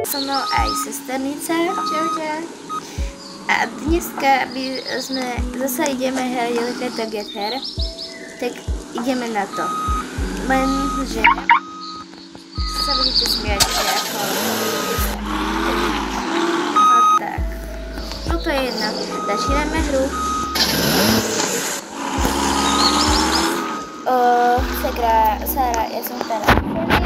So mnou aj sesternica. Čaute. A dneska zase ideme hrať Leto Get Her. Tak ideme na to. Lenže sa budete smiať, že ako... A tak. No to je jedno. Začíname hru. Sára, ja som teda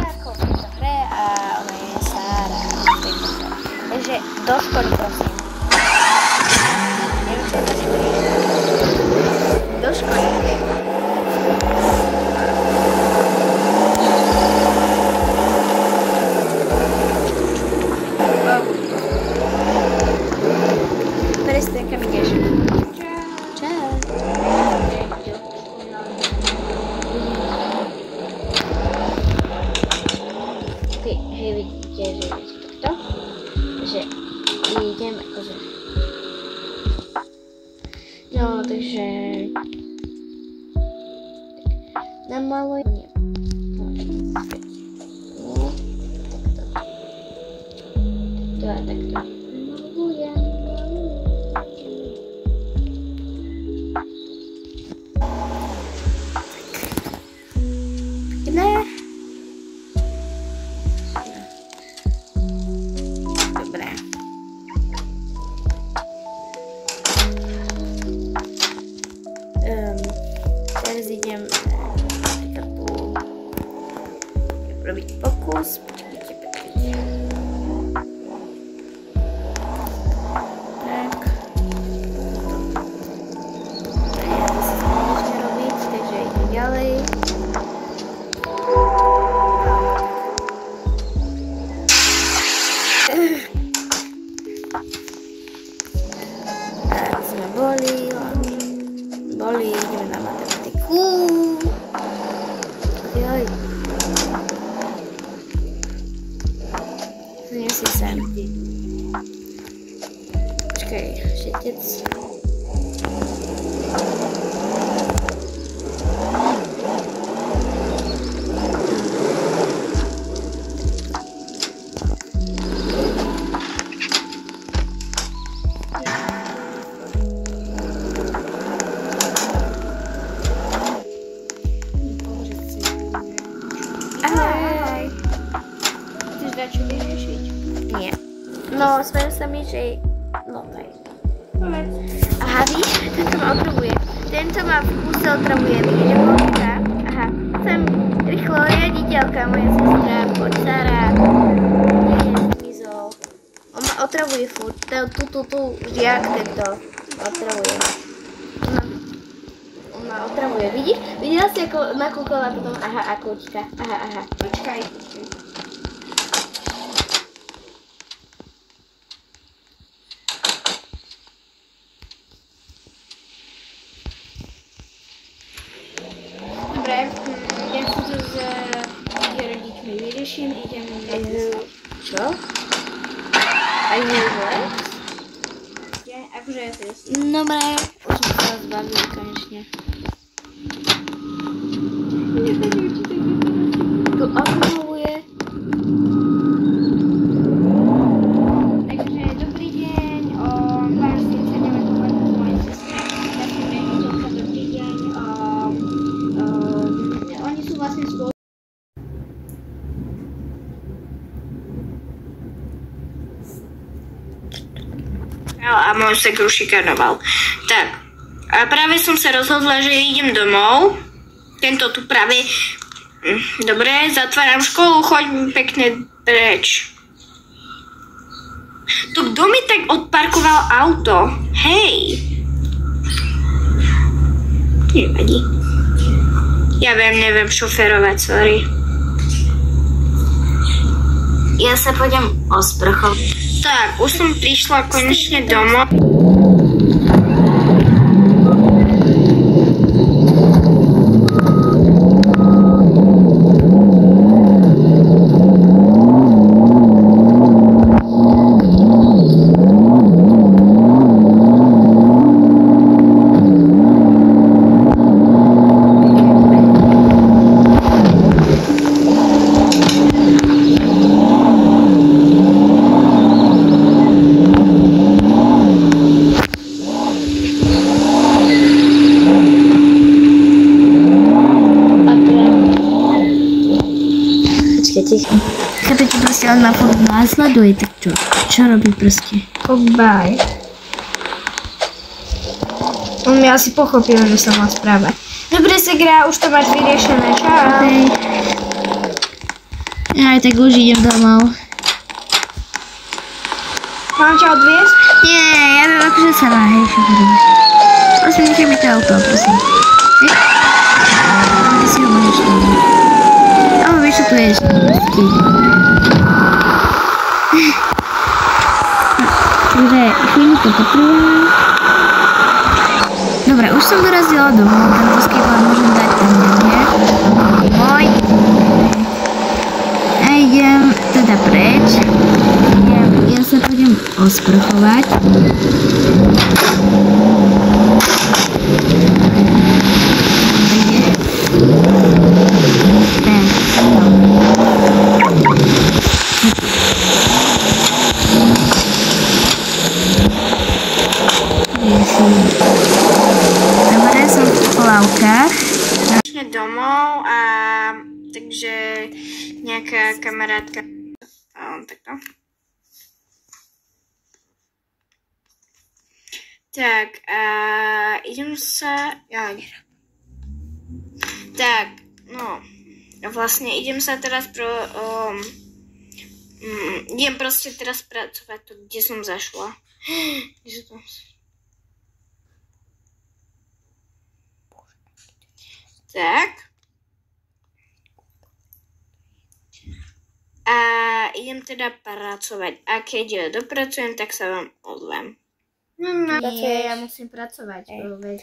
ako v tejto hre a ona je Sára v tejto hre. Takže do školy, prosím. Neviem, čo je do školy. Do školy. Prestaň, kam ideš? Čau. Hej, vidíte, že je takto, že idem akože, no, takže, namaluj, nie, takto, a takto, namalujem, pekné. Teraz idem napríklad tu robiť pokus. Počkajte. Tak. Ja to sa snažím robiť, takže idem ďalej. Tak sme boli, ideme na matematiku. Joj. Znie si sem. Počkaj, šetec. Ahoj. Chceš dať čo vyriešiť? Nie. No, smejem sa mi, že... No, daj. Povedz. Aha, víš, tento ma otravuje. Tento ma v kúse otravuje. Vidíš, ako tá? Aha, chcem rýchlo riaditeľka, moja sestra, poď Sára. Nie, zmizol. On ma otravuje furt. Tu, žiak tento ma otravuje. On ma otravuje, vidíš? Videla si, ako nakúkala potom, aha, akúčka. Aha. Počkaj. Dobre, ja si to s rodičmi vyrieším, idem na to. Čo? Aj vôbec? Akože ja si to... Dobre, už sme sa zbavili konečne. Tu obnovuje. Takže dobrý deň, pán Stinca neviem povedať mojej sestre, takým riaditeľka, dobrý deň, oni sú vlastne spolu. A môj sekru šikanoval. Tak, a práve som sa rozhodla, že idem domov. Tento tu práve... Dobre, zatváram školu, choď pekne preč. Tu kto mi tak odparkoval auto? Hej! Nevadí. Ja neviem šoférovať, sorry. Ja sa pôjdem osprchovať. Tak, už som prišla konečne domov. ešte ticho. Chápete, proste on ma furt následuje, tak čo? Čo robí proste? Bye. On mi asi pochopil, že sa má správať. Dobre, Segra, už to máš vyriešené, čau. Hej. Ja aj tak už idem domov. Mám ťa odviesť? Nie, ja viem akože sama, hej, šoferujem. Prosím, nechaj mi to auto, prosím. Hej? Ty si ho môžeš tam. Ale vieš, čo tu je ešte? Takže chvíľu to potrvám. Dobre, už som dorazila domov, tento skateboard môžem dať tam, nie? Môj. A idem teda preč. Ja sa pôjdem osprchovať. Dobre, som v plavkách. Domov a takže nejaká kamarátka a on takto. Tak a idem sa... Tak, no, vlastne idem sa teraz idem proste teraz pracovať tu, kde som zašla. Tak. A idem teda pracovať. A keď dopracujem, tak sa vám ozvem. Ja musím pracovať, veď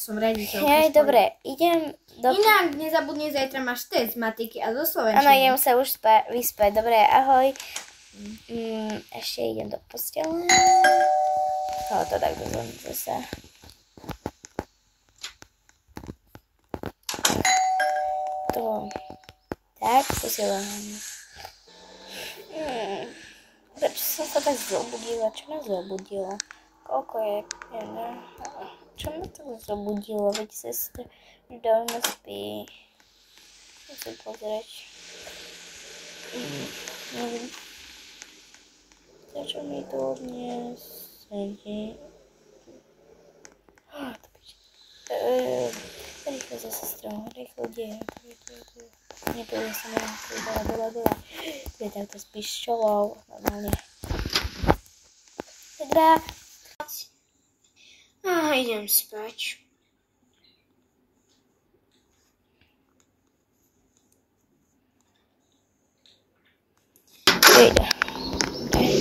som riaditeľka. Hej, dobre, idem do... Inak nezabudni, zajtra máš test z matiky a zo slovenčiny. Áno, idem sa už vyspať. Dobre, ahoj. Ešte idem do postele. To tak dozviem zase. To... Tak, posielam. Prečo som sa tak zobudila? Čo ma zobudilo? Koľko je? Čo ma tak zobudilo? Veď sestra dávno spí. Musím pozrieť. Neviem. Prečo mi tu dnes sedí? Rýchlo za sestrou, rýchlo, kde je? Nepojde sa mi dola. Je takto s pišťolou, normálne. Segra. Idem spať.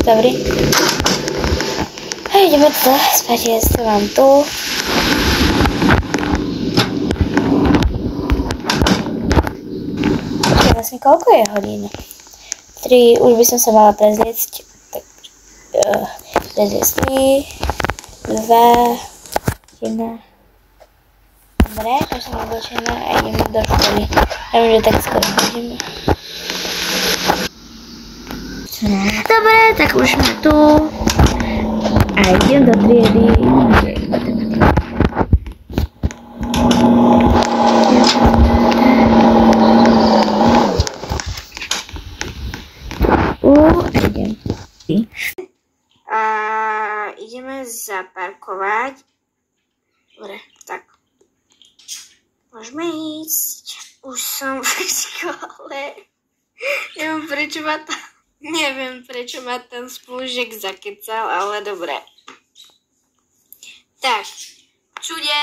Dobrý. A ideme teda spať, jesť vám tu. Vlastne koľko je hodín? 3, už by som sa mala prezliecť. Tak, prezliecť 3, 2, 1. Dobre, už som oblečená a ideme do školy. Ja viem, že tak skoro chodíme. Dobre, tak už sme tu. A idem do triedy. Ideme zaparkovať. Dobre, tak. Môžeme ísť. Už som v škole. Neviem, prečo ma ten spolužiak zakecal, ale dobre. Tak. Čude,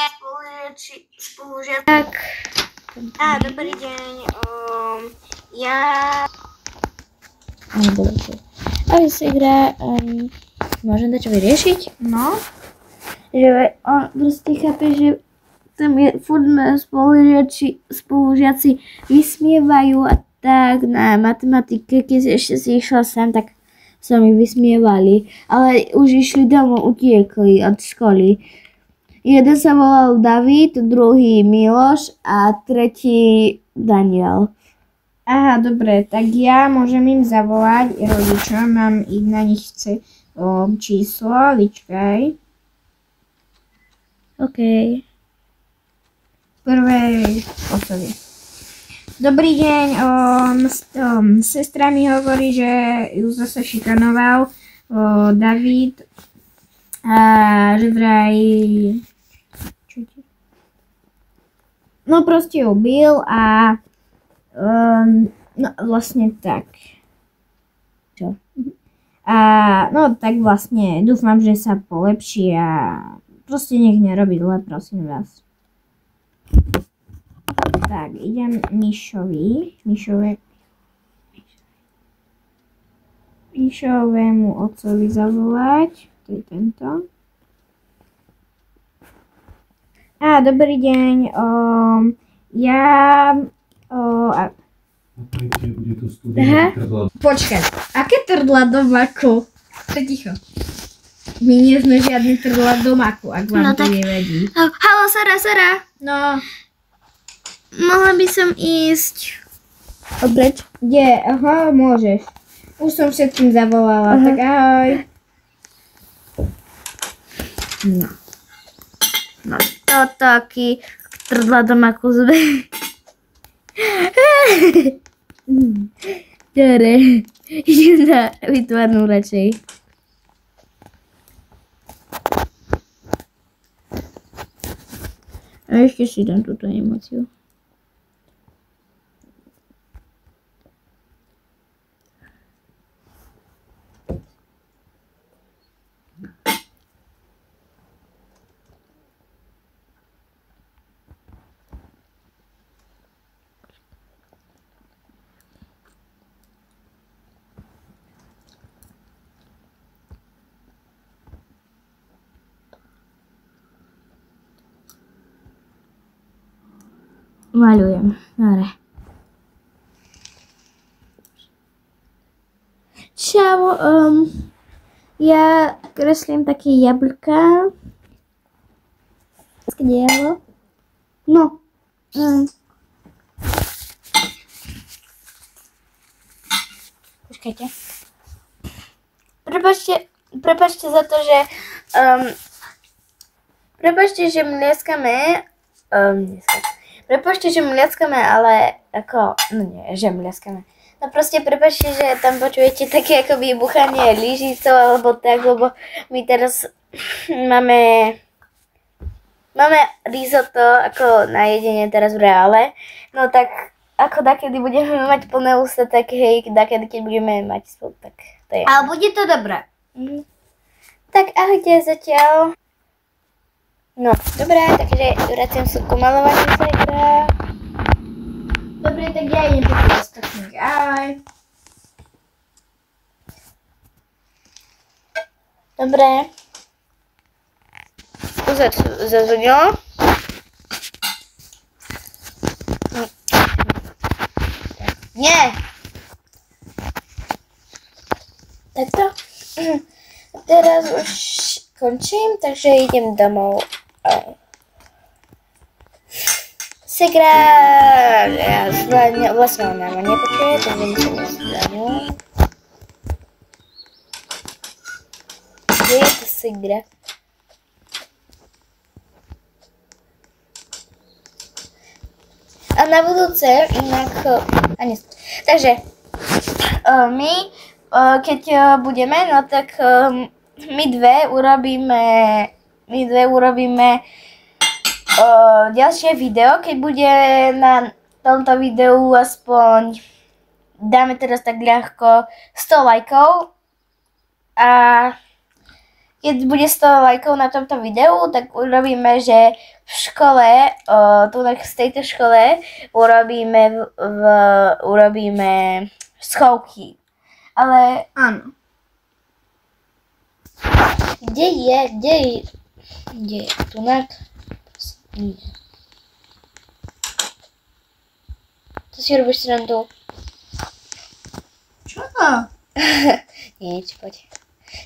spolužiak. Tak. Dobrý deň. Ahoj, Segra. Môžem dačo vyriešiť? No. Že on proste chápe, že tam je furt spolužiaci vysmievajú a tak na matematike, keď ešte si išla sem, tak sa mi vysmievali. Ale už išli domov, utiekli od školy. Jeden sa volal David, druhý Miloš a tretí Daniel. Aha, dobre, tak ja môžem im zavolať rodičom, mám ich na nich číslo, vyčkaj. OK. Prvej osoby. Dobrý deň, sestra mi hovorí, že ju zase šikanoval David a že vraj... No proste ju bil a no vlastne tak. Čo? A no tak vlastne dúfam, že sa polepší a proste nech nerobí zle, prosím vás. Tak, idem Mišovému otcovi zavolať. To je tento. Dobrý deň. Počkaj, aké trdla do maku? Ticho. My nie sme žiadny trdla do maku, ak vám to nevadí. Haló, Sara. No. Mohla by som ísť. Opreč? Kde? Aha, môžeš. Už som všetkým zavolala, tak ahoj. No to taký trdla do maku zbe. Dobre, idem na vytvarnú radšej. A ešte si dám túto emóciu. Malujem, dobre. Čau, ja kreslím také jablka. Dielo. No. Počkajte. Prepačte za to, že Prepačte, že mliackame, ale ako, no nie, že mliackame. No proste prepačte, že tam počujete také akoby buchanie lyžicou alebo tak, lebo my teraz máme risotto ako na jedenie teraz v reále. No tak ako dakedy budeme mať plné ústa, tak hej, dakedy keď budeme mať spolu, tak to je. Ale bude to dobré. Tak ahojte zatiaľ. No, dobré, takže vraciam sa ku malovaniu zajtra. Dobre, tak ja idem po ostatných. Ahoj. Dobre. Uzad zazvonilo. Nie. Takto. Teraz už končím, takže idem domov. Segra, ja vlastne ona ma nepočuje, takže musím zvládnu. Kde je to Segra? A na budúce inak... Takže my, keď budeme, no tak my dve urobíme ďalšie video, keď bude na tomto videu aspoň, dáme teraz tak ľahko 100 lajkov a keď bude 100 lajkov na tomto videu, tak urobíme, že v škole, tu z tejto škole urobíme schovky. Ale áno. Kde je? Tunak? Nie. To si robíš srandu. Čo to? Nie, poď.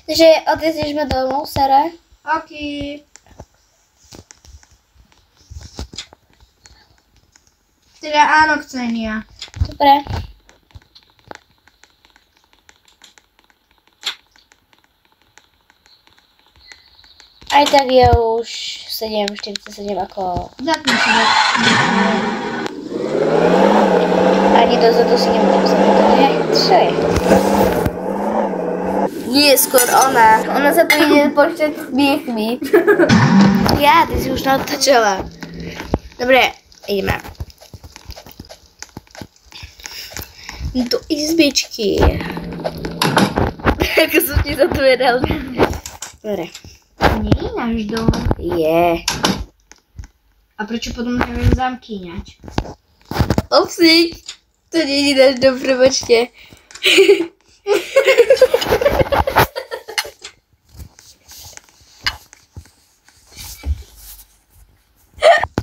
Takže odvezieš ma domov, Sara? OK. Teda áno, Ksenia. Dobre. Aj tak je už 7:47 ako... Zapni si. ani dozadu si nemôžem zamontať. Hej, čo je? Nie, skôr ona. Ona sa tu ide počítať smiechmi. Ja, ty si už natočila. Dobre, ideme. Do izbičky. Ako som ti zatvoril. Dobre. Nie je náš dom. Je. A prečo potom neviem zamkýňať? Opsík. To nie je náš dom, prebačte.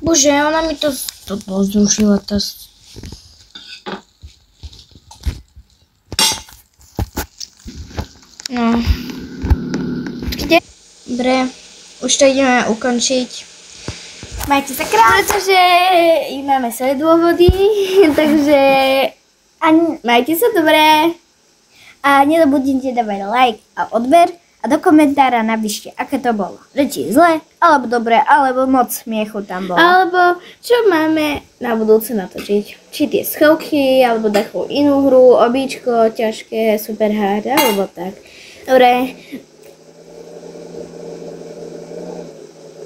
Bože, ona mi to pozrušila. No. Kde? Dobre, už to ideme ukončiť. Majte sa krásne. Pretože máme svoje dôvody, takže majte sa dobré. A nezabudnite dávať like a odber a do komentára napíšte, aké to bolo. Či zle, alebo dobre, alebo moc smiechu tam bolo. Alebo čo máme na budúce natočiť. Či tie schovky, alebo takú inú hru, obíčko, ťažké, super hard, alebo tak. Dobre.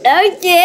Ahojte.